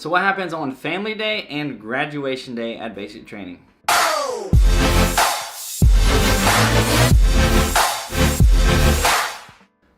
So what happens on family day and graduation day at basic training?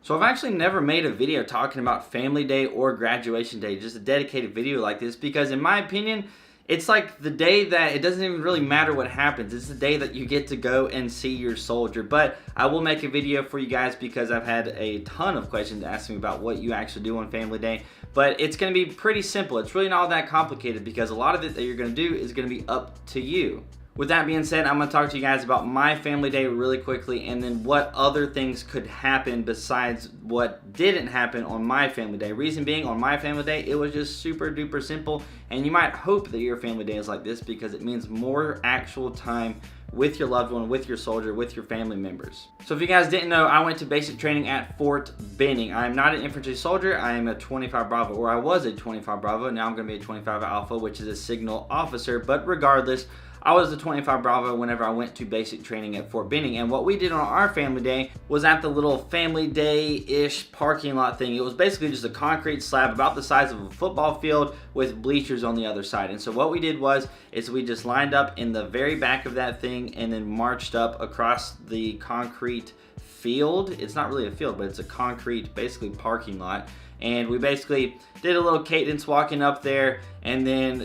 So I've actually never made a video talking about family day or graduation day, just a dedicated video like this, because in my opinion, it's like the day that it doesn't even really matter what happens. It's the day that you get to go and see your soldier. But I will make a video for you guys because I've had a ton of questions asking me about what you actually do on family day. But it's going to be pretty simple. It's really not all that complicated because a lot of it that you're going to do is going to be up to you. With that being said, I'm going to talk to you guys about my family day really quickly and then what other things could happen besides what didn't happen on my family day. Reason being, on my family day, it was just super duper simple, and you might hope that your family day is like this because it means more actual time with your loved one, with your soldier, with your family members. So if you guys didn't know, I went to basic training at Fort Benning. I am not an infantry soldier. I am a 25 Bravo, or I was a 25 Bravo. Now I'm going to be a 25 Alpha, which is a signal officer. But regardless, I was the 25 Bravo whenever I went to basic training at Fort Benning. And what we did on our family day was at the little family day-ish parking lot thing. It was basically just a concrete slab about the size of a football field with bleachers on the other side. And so what we did is we just lined up in the very back of that thing and then marched up across the concrete field. It's not really a field, but it's a concrete, basically, parking lot. And we basically did a little cadence walking up there, and then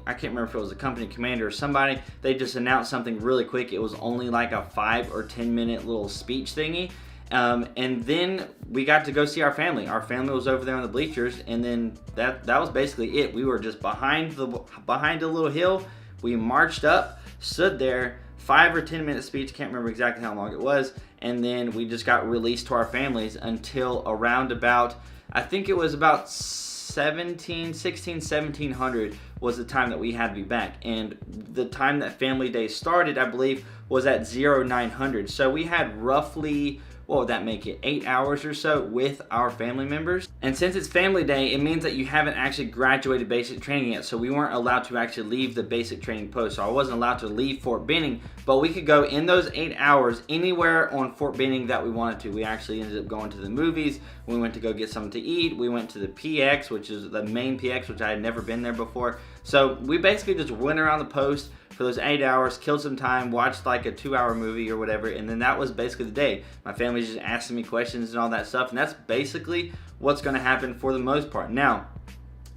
I can't remember if it was the company commander or somebody, they just announced something really quick. It was only like a 5 or 10 minute little speech thingy. And then we got to go see our family. Our family was over there on the bleachers, and then that was basically it. We were just behind a little hill. We marched up, stood there, 5 or 10 minute speech, can't remember exactly how long it was, and then we just got released to our families until around about, I think it was about 1700 was the time that we had to be back. And the time that family day started, I believe, was at 0900. So we had roughly, what would that make it, 8 hours or so with our family members. And since it's family day, it means that you haven't actually graduated basic training yet. So we weren't allowed to actually leave the basic training post. So I wasn't allowed to leave Fort Benning, but we could go in those 8 hours anywhere on Fort Benning that we wanted to. We actually ended up going to the movies. We went to go get something to eat. We went to the PX, which is the main PX, which I had never been there before. So we basically just went around the post for those 8 hours, killed some time, watched like a 2-hour movie or whatever, and then that was basically the day. My family's just asking me questions and all that stuff, and that's basically what's going to happen for the most part. Now,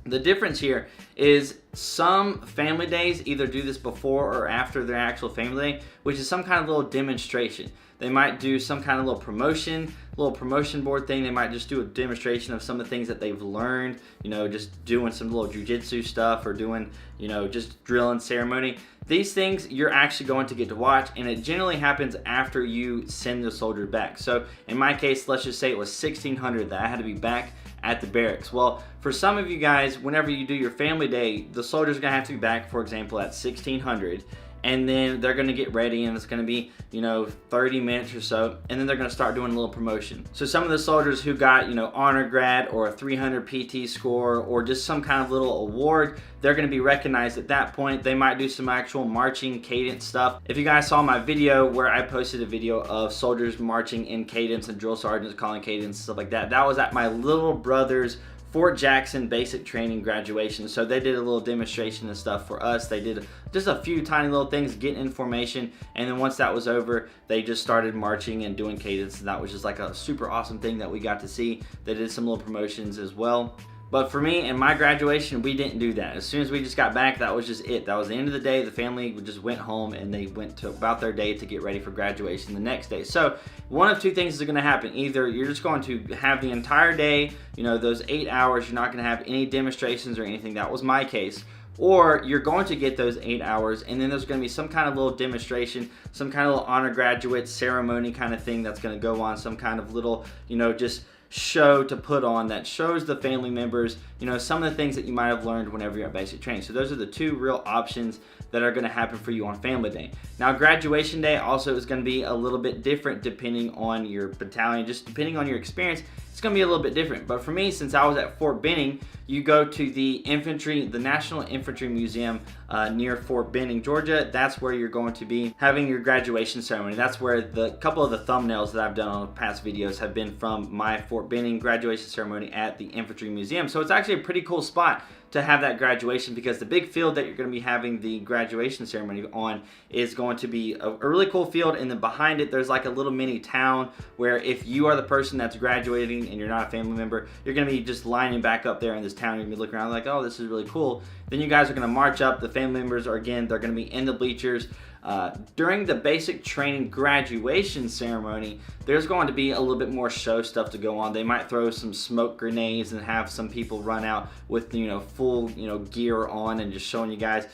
the difference here is some family days either do this before or after their actual family day, which is some kind of little demonstration. They might do some kind of little promotion board thing. They might just do a demonstration of some of the things that they've learned, just doing some little jujitsu stuff or doing, just drill and ceremony. These things you're actually going to get to watch, and it generally happens after you send the soldier back. So in my case, let's just say it was 1600 that I had to be back at the barracks. Well, for some of you guys, whenever you do your family day, the soldier's gonna have to be back, for example, at 1600. And then they're going to get ready, and it's going to be, 30 minutes or so, and then they're going to start doing a little promotion. So some of the soldiers who got, honor grad or a 300 PT score or just some kind of little award, they're going to be recognized at that point. They might do some actual marching cadence stuff. If you guys saw my video where I posted a video of soldiers marching in cadence and drill sergeants calling cadence and stuff like that, that was at my little brother's Fort Jackson basic training graduation. So they did a little demonstration and stuff for us. They did just a few tiny little things, getting information, and then once that was over, they just started marching and doing cadence, and that was just like a super awesome thing that we got to see. They did some little promotions as well. But for me and my graduation, we didn't do that. As soon as we just got back, that was just it. That was the end of the day. The family just went home and they went to about their day to get ready for graduation the next day. So one of two things is going to happen. Either you're just going to have the entire day, those 8 hours, you're not going to have any demonstrations or anything. That was my case. Or you're going to get those 8 hours, and then there's going to be some kind of little demonstration, some kind of little honor graduate ceremony kind of thing that's going to go on, some kind of little, just show to put on that shows the family members, some of the things that you might have learned whenever you're at basic training. So those are the two real options that are going to happen for you on family day. Now, graduation day also is going to be a little bit different depending on your battalion, just depending on your experience. It's going to be a little bit different. But for me, since I was at Fort Benning, you go to the National Infantry Museum near Fort Benning, Georgia. That's where you're going to be having your graduation ceremony. That's where the couple of the thumbnails that I've done on past videos have been from my Fort Benning graduation ceremony at the Infantry Museum. So it's actually a pretty cool spot to have that graduation, because the big field that you're going to be having the graduation ceremony on is going to be a really cool field, and then behind it there's like a little mini town where if you are the person that's graduating and you're not a family member, you're going to be just lining back up there in this town. You're going to be looking around like, oh, this is really cool. Then you guys are going to march up. The family members are, again, they're going to be in the bleachers. During the basic training graduation ceremony, there's going to be a little bit more show stuff to go on. They might throw some smoke grenades and have some people run out with, full, gear on and just showing you guys,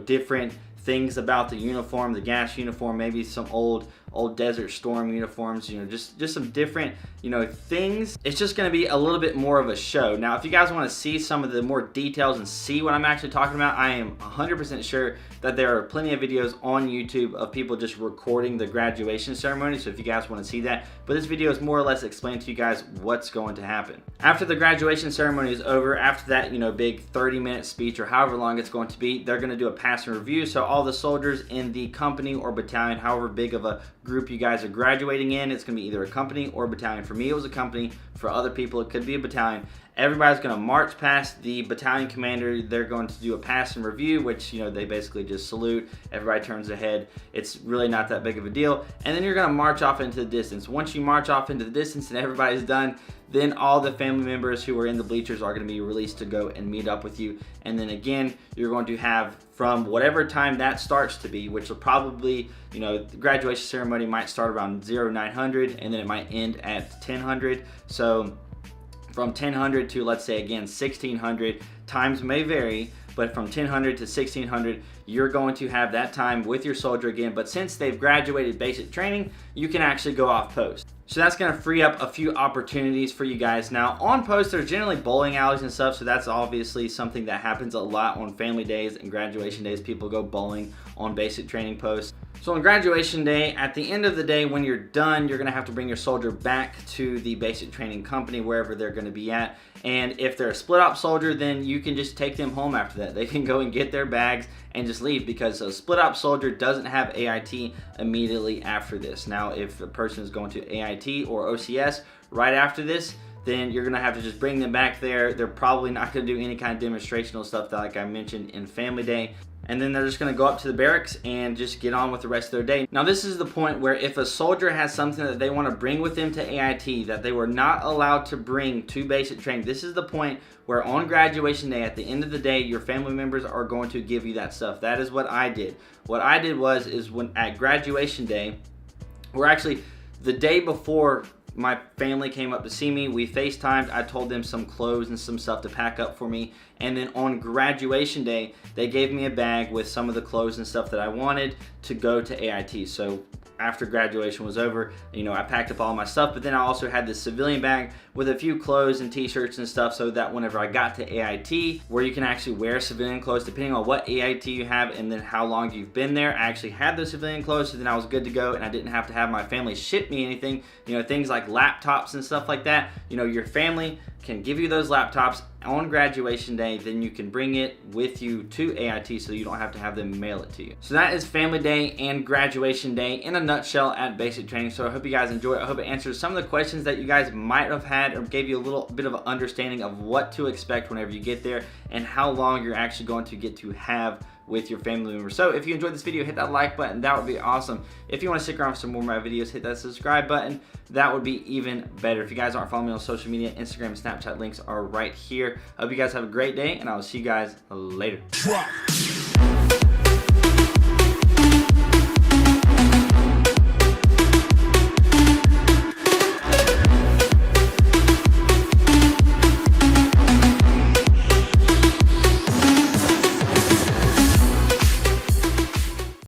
different things about the uniform, the gas uniform, maybe some old Desert Storm uniforms, just some different, things. It's just going to be a little bit more of a show. Now, if you guys want to see some of the more details and see what I'm actually talking about, I am 100% sure that there are plenty of videos on YouTube of people just recording the graduation ceremony. So if you guys want to see that, but this video is more or less explaining to you guys what's going to happen. After the graduation ceremony is over, after that, big 30-minute speech or however long it's going to be, they're going to do a pass and review. So all the soldiers in the company or battalion, however big of a group you guys are graduating in, it's going to be either a company or a battalion. For me, it was a company. For other people, it could be a battalion. Everybody's going to march past the battalion commander. They're going to do a pass and review, which, they basically just salute. Everybody turns their head. It's really not that big of a deal. And then you're going to march off into the distance. Once you march off into the distance and everybody's done, then all the family members who are in the bleachers are going to be released to go and meet up with you. And then again, you're going to have, from whatever time that starts to be, which will probably, the graduation ceremony might start around 0900 and then it might end at 1000. So from 1000 to, let's say again, 1600, times may vary, but from 1000 to 1600, you're going to have that time with your soldier again. But since they've graduated basic training, you can actually go off post. So that's going to free up a few opportunities for you guys. Now, on post, there's generally bowling alleys and stuff, so that's obviously something that happens a lot on family days and graduation days. People go bowling on basic training posts. So on graduation day, at the end of the day, when you're done, you're going to have to bring your soldier back to the basic training company, wherever they're going to be at. And if they're a split op soldier, then you can just take them home after that. They can go and get their bags and just leave, because a split op soldier doesn't have AIT immediately after this. Now, if a person is going to AIT or OCS right after this, then you're going to have to just bring them back there. They're probably not going to do any kind of demonstrational stuff that, like I mentioned, in family day. And then they're just going to go up to the barracks and just get on with the rest of their day. Now, this is the point where if a soldier has something that they want to bring with them to AIT that they were not allowed to bring to basic training, this is the point where on graduation day, at the end of the day, your family members are going to give you that stuff. That is what I did. What I did is when at graduation day, or actually the day before my family came up to see me, we FaceTimed. I told them some clothes and some stuff to pack up for me. And then on graduation day, they gave me a bag with some of the clothes and stuff that I wanted to go to AIT. So after graduation was over, I packed up all my stuff, but then I also had this civilian bag with a few clothes and t-shirts and stuff, so that whenever I got to AIT, where you can actually wear civilian clothes depending on what AIT you have and then how long you've been there, I actually had those civilian clothes, so then I was good to go and I didn't have to have my family ship me anything, things like laptops and stuff like that. Your family can give you those laptops on graduation day, then you can bring it with you to AIT so you don't have to have them mail it to you. So that is family day and graduation day in a nutshell at basic training. So I hope you guys enjoy it. I hope it answers some of the questions that you guys might have had, or gave you a little bit of an understanding of what to expect whenever you get there and how long you're actually going to get to have with your family members. So if you enjoyed this video, hit that like button. That would be awesome. If you want to stick around for some more of my videos, hit that subscribe button. That would be even better. If you guys aren't following me on social media, Instagram and Snapchat links are right here. I hope you guys have a great day, and I will see you guys later.